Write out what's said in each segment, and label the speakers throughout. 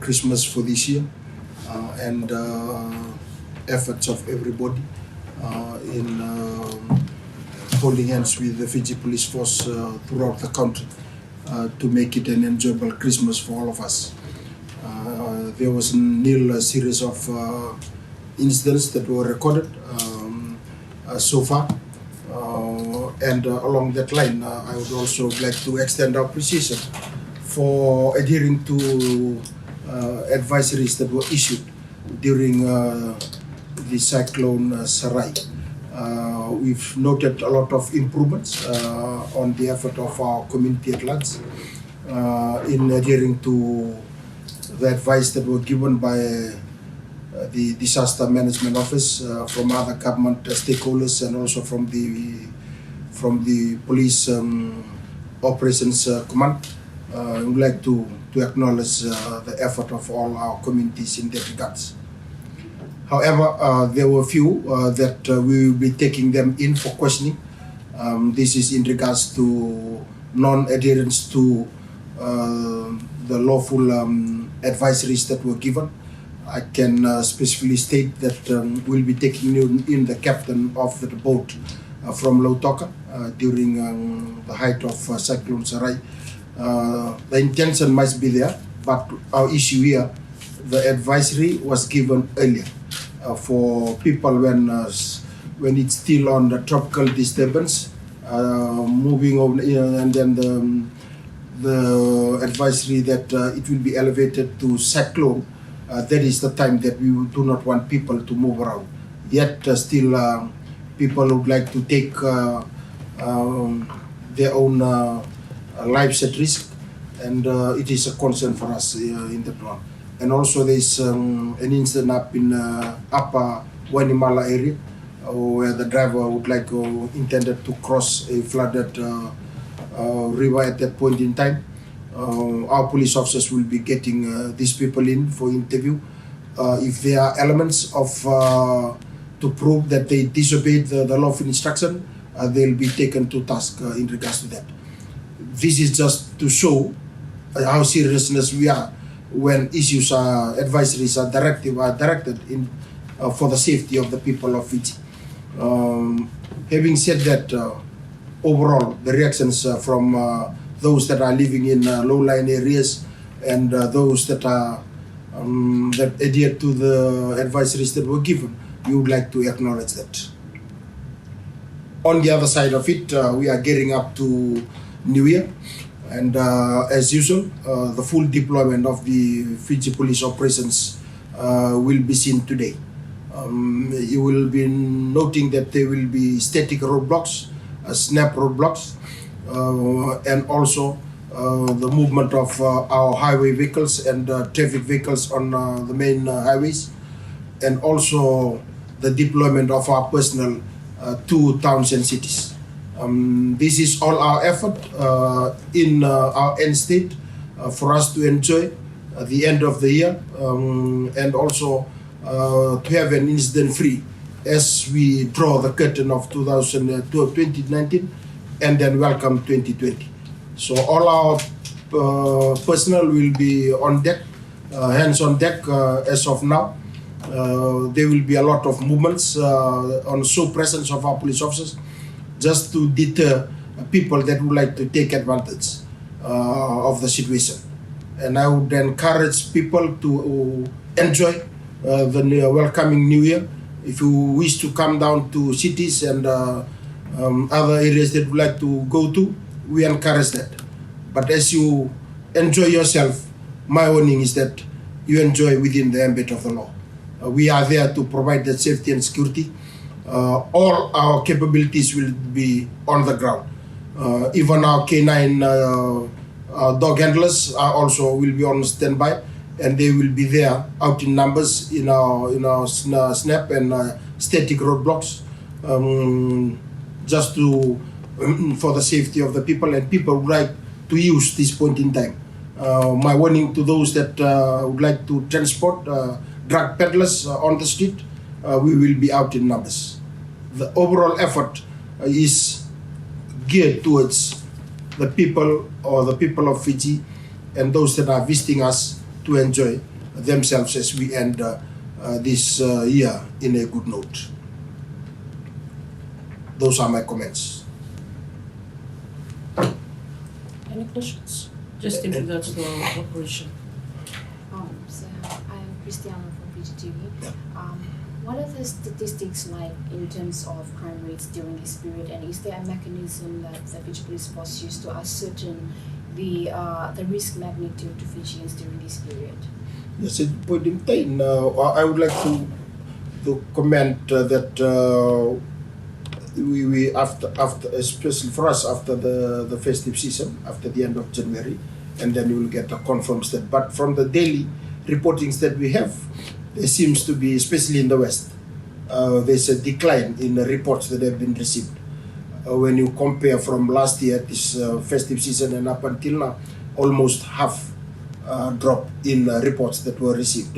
Speaker 1: Christmas for this year, and efforts of everybody in holding hands with the Fiji Police Force throughout the country to make it an enjoyable Christmas for all of us. There was a series of incidents that were recorded so far, and along that line, I would also like to extend our appreciation for adhering to advisories that were issued during the cyclone Sarai. We've noted a lot of improvements on the effort of our community at large in adhering to the advice that were given by the Disaster Management Office, from other government stakeholders, and also from the Police Operations Command. I would like to acknowledge the effort of all our communities in that regards. However, there were a few that we will be taking them in for questioning. This is in regards to non-adherence to the lawful advisories that were given. I can specifically state that we'll be taking in the captain of the boat from Lautoka during the height of Cyclone Sarai. The intention must be there, but our issue here, the advisory was given earlier for people when it's still on the tropical disturbance, moving over, and then the advisory that it will be elevated to cyclone. That is the time that we do not want people to move around. Yet still people would like to take their own lives at risk, and it is a concern for us in that one. And also there's an incident up in upper Wainimala area where the driver would intended to cross a flooded river at that point in time. Our police officers will be getting these people in for interview. If there are elements of to prove that they disobeyed the lawful instruction, they'll be taken to task in regards to that. This is just to show how seriousness we are when issues are advisories are directed in for the safety of the people of Fiji. Having said that, overall the reactions from those that are living in low-lying areas and those that are that adhere to the advisories that were given, we would like to acknowledge that. On the other side of it, we are getting up to New Year, and as usual, the full deployment of the Fiji Police Operations will be seen today. You will be noting that there will be static roadblocks, snap roadblocks, and also the movement of our highway vehicles and traffic vehicles on the main highways, and also the deployment of our personnel to towns and cities. This is all our effort in our end state for us to enjoy the end of the year, and also to have an incident-free as we draw the curtain of 2019 and then welcome 2020. So all our personnel will be on deck, hands on deck as of now. There will be a lot of movements on show presence of our police officers, just to deter people that would like to take advantage of the situation. And I would encourage people to enjoy the welcoming New Year. If you wish to come down to cities and other areas that you would like to go to, we encourage that. But as you enjoy yourself, my warning is that you enjoy within the ambit of the law. We are there to provide that safety and security. All our capabilities will be on the ground. Even our K9 dog handlers are also will be on standby, and they will be there out in numbers in our snap and static roadblocks, just to for the safety of the people, and people would like to use this point in time. My warning to those that would like to transport drug peddlers on the street, we will be out in numbers. The overall effort is geared towards the people of Fiji and those that are visiting us to enjoy themselves as we end this year in a good note. Those are my comments.
Speaker 2: Any questions? Just in regards to our operation.
Speaker 3: So I am Christiana from Fiji TV.
Speaker 1: Yeah.
Speaker 3: What are the statistics like in terms of crime rates during this period, and is there a mechanism that the Fiji Police Force used to ascertain the risk magnitude to Fijians during this period?
Speaker 1: Yes, at point in time, I would like to comment that we after especially for us after the festive season, after the end of January, and then we will get a confirmed stat. But from the daily reportings that we have, there seems to be, especially in the West, there's a decline in the reports that have been received. When you compare from last year, this festive season, and up until now, almost half drop in reports that were received.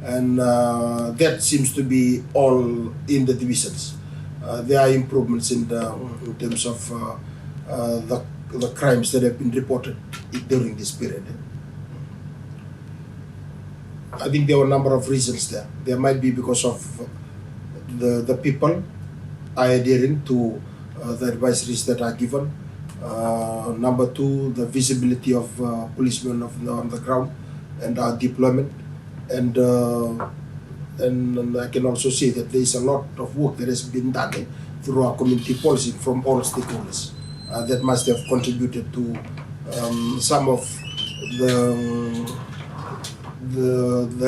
Speaker 1: And that seems to be all in the divisions. There are improvements in terms of the crimes that have been reported during this period. I think there were a number of reasons there. There might be because of the people are adhering to the advisories that are given. Number two, the visibility of policemen on the ground and our deployment. And I can also say that there is a lot of work that has been done through our community policing from all stakeholders that must have contributed to some of the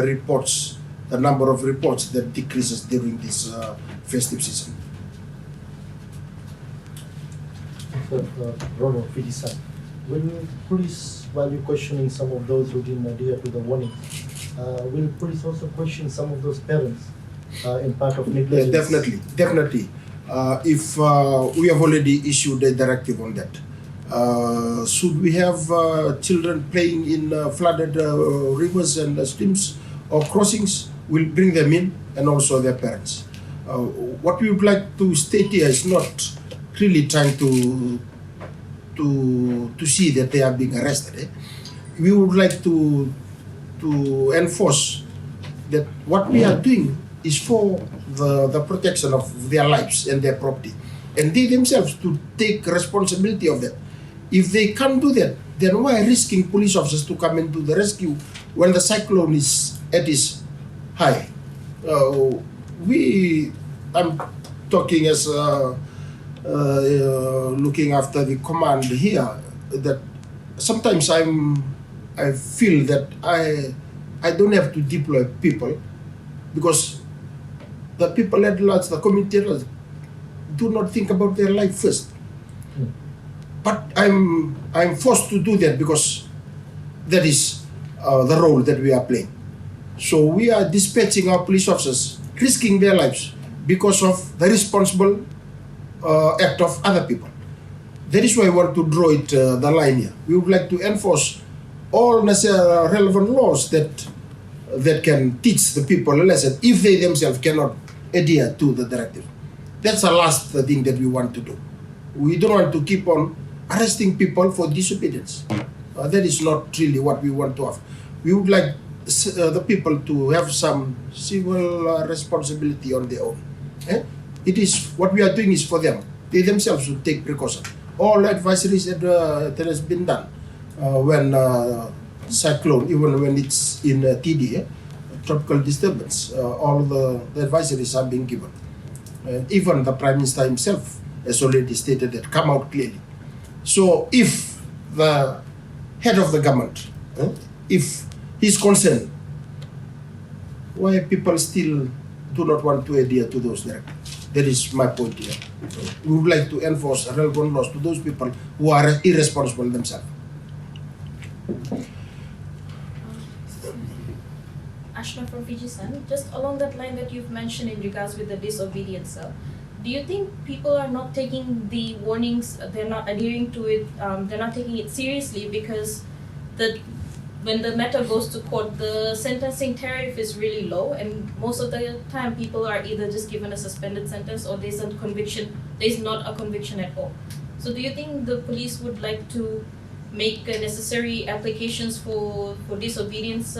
Speaker 1: reports, the number of reports that decreases during this festive season.
Speaker 4: Ronald, Fiji side. When police, while you're questioning some of those who didn't adhere to the warning, will police also question some of those parents in part of negligence?
Speaker 1: Yeah, definitely. If we have already issued a directive on that. Should we have children playing in flooded rivers and streams or crossings, we'll bring them in, and also their parents. What we would like to state here is not really trying to see that they are being arrested. We would like to enforce that what we are doing is for the protection of their lives and their property, and they themselves to take responsibility of that. If they can't do that, then why risking police officers to come and do the rescue when the cyclone is at its high? I'm talking as looking after the command here, that sometimes I feel that I don't have to deploy people because the people at large, the community at large, do not think about their life first. But I'm forced to do that because that is the role that we are playing. So we are dispatching our police officers, risking their lives because of the responsible act of other people. That is why I want to draw it the line here. We would like to enforce all necessary relevant laws that can teach the people a lesson if they themselves cannot adhere to the directive. That's the last thing that we want to do. We don't want to keep on arresting people for disobedience. That is not really what we want to have. We would like the people to have some civil responsibility on their own. It is what we are doing is for them. They themselves should take precaution. All advisories that has been done when cyclone, even when it's in TD, tropical disturbance, all the advisories are being given. Even the Prime Minister himself has already stated that, come out clearly. So if the head of the government, if he's concerned, why people still do not want to adhere to those directives? That is my point here. We would like to enforce relevant laws to those people who are irresponsible themselves.
Speaker 5: Ashna from Fiji Sun, just along that line that you've mentioned in regards with the disobedience, do you think people are not taking the warnings, they're not adhering to it, they're not taking it seriously because when the matter goes to court, the sentencing tariff is really low, and most of the time people are either just given a suspended sentence or there's not a conviction at all. So do you think the police would like to make necessary applications for disobedience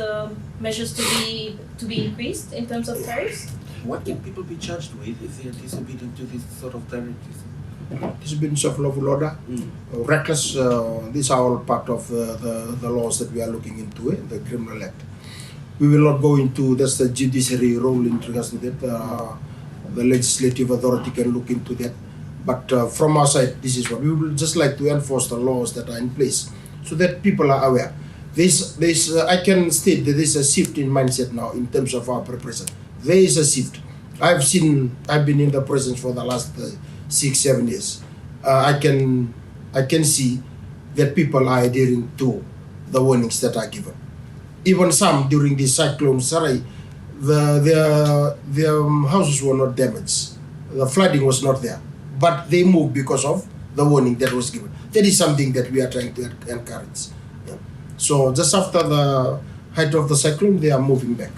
Speaker 5: measures to be increased in terms of tariffs?
Speaker 6: What can people be charged with if they are disobedient to this sort of directives?
Speaker 1: Disobedience of lawful order, reckless, these are all part of the laws that we are looking into, the Criminal Act. We will not go into, that's the judiciary role in regards to that. The legislative authority can look into that. But from our side, this is what we will just like to enforce the laws that are in place so that people are aware. I can state that there is a shift in mindset now in terms of our preparation. There is a shift. I've been in the presence for the last 6-7 years. I can see that people are adhering to the warnings that are given. Even some during the cyclone Sarai, their houses were not damaged. The flooding was not there, but they moved because of the warning that was given. That is something that we are trying to encourage. Yeah. So just after the height of the cyclone, they are moving back.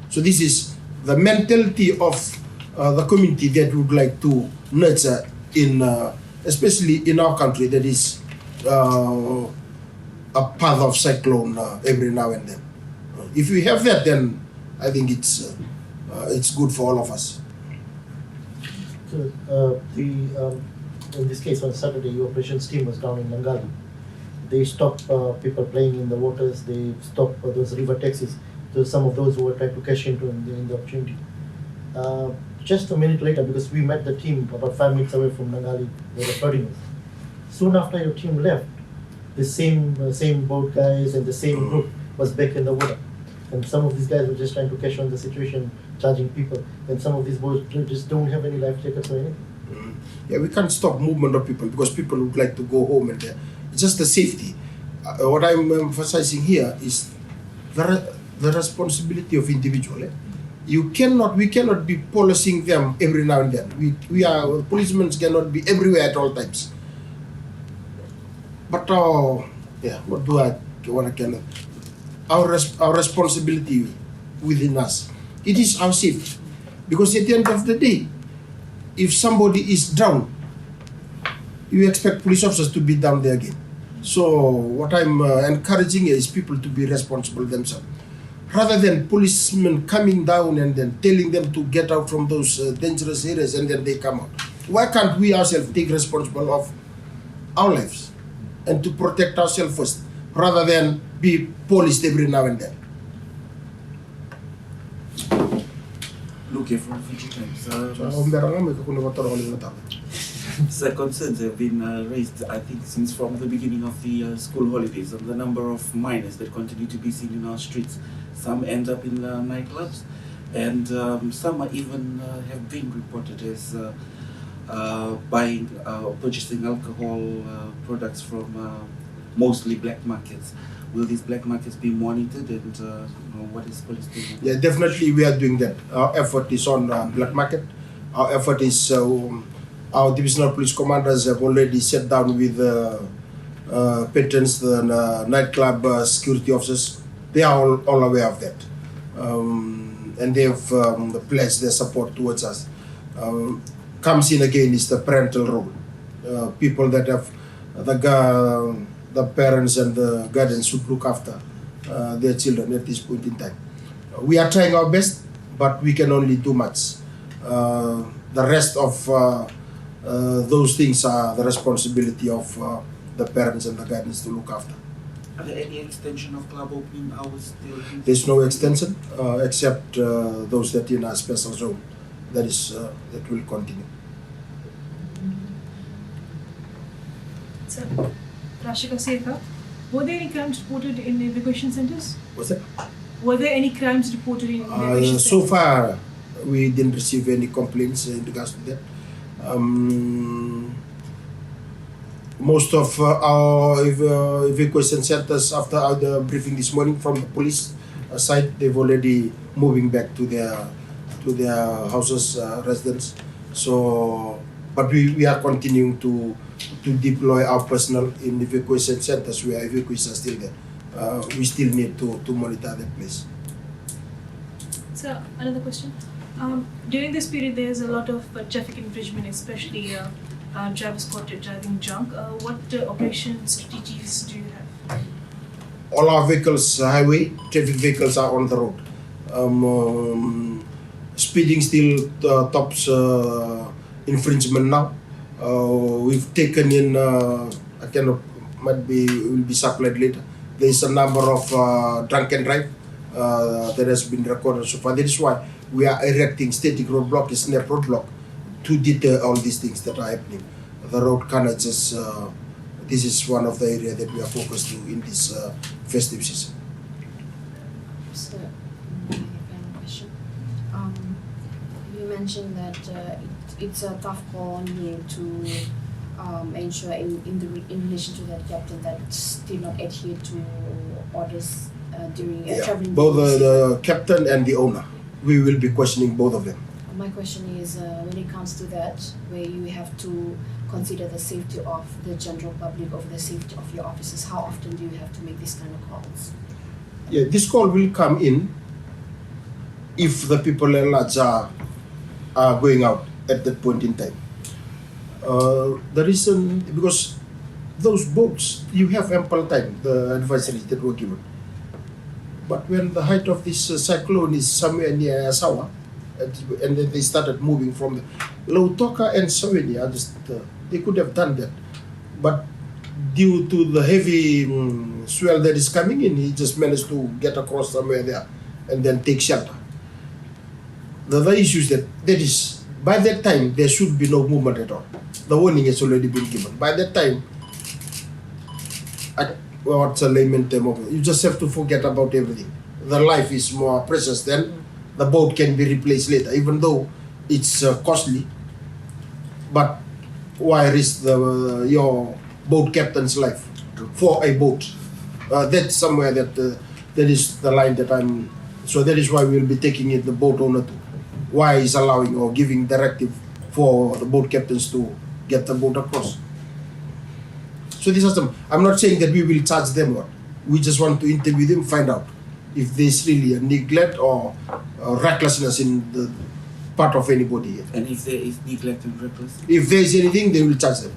Speaker 1: So this is the mentality of the community that would like to nurture in, especially in our country, that is a path of cyclone every now and then. If we have that, then I think it's good for all of us.
Speaker 4: So in this case on Saturday, your operations team was down in Nangali. They stopped people playing in the waters. They stopped those river taxis. So some of those who were trying to cash into in the opportunity. Just a minute later, because we met the team about 5 minutes away from Nangali, where the flooding was. Soon after your team left, the same boat guys and the same group was back in the water. And some of these guys were just trying to cash on the situation, charging people. And some of these boats just don't have any life jackets or anything.
Speaker 1: Yeah, we can't stop movement of people because people would like to go home and it's just the safety. What I'm emphasizing here is the responsibility of individual. We cannot be policing them every now and then. Policemen cannot be everywhere at all times. But what do I want to our responsibility within us. It is our safety. Because at the end of the day, if somebody is down, you expect police officers to be down there again. So what I'm encouraging is people to be responsible themselves. Rather than policemen coming down and then telling them to get out from those dangerous areas and then they come out. Why can't we ourselves take responsibility of our lives and to protect ourselves first, rather than be policed every now and then?
Speaker 6: Look here from Fiji Times. So concerns have been raised, I think, since from the beginning of the school holidays on the number of minors that continue to be seen in our streets. Some end up in nightclubs, and some are even have been reported as buying or purchasing alcohol products from mostly black markets. Will these black markets be monitored, and what is police doing?
Speaker 1: Yeah, definitely we are doing that. Our effort is on black market. Our effort is our divisional police commanders have already sat down with patrons, the nightclub security officers. They are all aware of that, and they have pledged their support towards us. Comes in again is the parental role. People that have the parents and the guardians should look after their children at this point in time. We are trying our best, but we can only do much. The rest of those things are the responsibility of the parents and the guardians to look after.
Speaker 6: Are there any extension of club opening hours still?
Speaker 1: There's no extension except those that in a special zone. That will continue.
Speaker 7: So, Rashika Sekha, were there any crimes reported in evacuation centers?
Speaker 1: What's that?
Speaker 7: Were there any crimes reported in evacuation centers?
Speaker 1: So far, we didn't receive any complaints in regards to that. Most of our evacuation centers, after the briefing this morning from the police side, they've already moving back to their houses, residence. So, but we are continuing to deploy our personnel in evacuation centers where evacuees are still there. We still need to monitor that place.
Speaker 7: So, another question. During this period, there's a lot of traffic infringement, especially drivers caught driving drunk. What operation strategies do you have?
Speaker 1: All our vehicles, highway traffic vehicles, are on the road. Speeding still tops infringement now. We've taken in, will be supplied later. There is a number of drunk and drive that has been recorded so far. That is why we are erecting static roadblock, a snap roadblock, to deter all these things that are happening. The road cannot just, this is one of the areas that we are focused to in this festive season.
Speaker 3: So, my final question. You mentioned that it's a tough call on you to ensure in relation to that captain that did not adhere to orders during traveling.
Speaker 1: Both the captain and the owner. We will be questioning both of them.
Speaker 3: My question is, when it comes to that, where you have to consider the safety of the general public over the safety of your officers, how often do you have to make these kind of calls?
Speaker 1: Yeah, this call will come in if the people at large are going out at that point in time. The reason, because those boats, you have ample time, the advisories that were given. But when the height of this cyclone is somewhere near Asawa, and then they started moving from the Lautoka and Saweni, they could have done that. But due to the heavy swell that is coming in, he just managed to get across somewhere there and then take shelter. The other issue is that is, by that time, there should be no movement at all. The warning has already been given. By that time, what's a layman term of it? You just have to forget about everything. The life is more precious than the boat can be replaced later, even though it's costly. But why risk your boat captain's life for a boat? That's somewhere that is the line that I'm. So that is why we'll be taking it the boat owner to. Why is allowing or giving directive for the boat captains to get the boat across? So this is them. I'm not saying that we will charge them. We just want to interview them, find out if there's really a neglect or recklessness in the part of anybody.
Speaker 6: And if there is neglect and recklessness?
Speaker 1: If there's anything, they will charge them.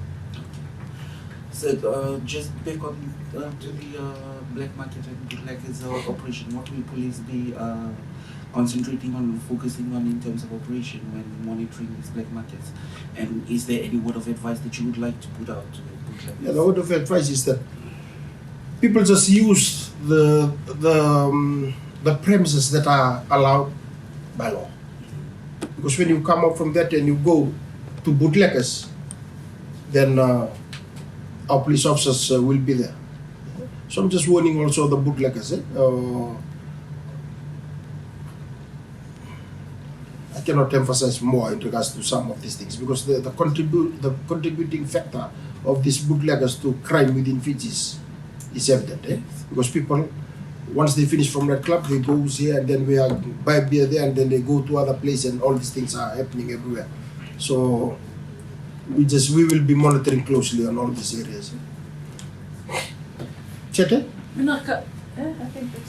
Speaker 6: So just back on to the black market and bootleggers operation, what will police be concentrating on, focusing on in terms of operation when monitoring these black markets? And is there any word of advice that you would like to put out to bootleggers?
Speaker 1: Yeah, the word of advice is that people just use the premises that are allowed by law. Because when you come up from that and you go to bootleggers, then our police officers will be there. So I'm just warning also the bootleggers. I cannot emphasize more in regards to some of these things because the contributing factor of these bootleggers to crime within Fiji is evident. Because people, once they finish from that club, they go here and then we buy beer there and then they go to other places and all these things are happening everywhere. So we will be monitoring closely on all these areas. Chete?
Speaker 2: I think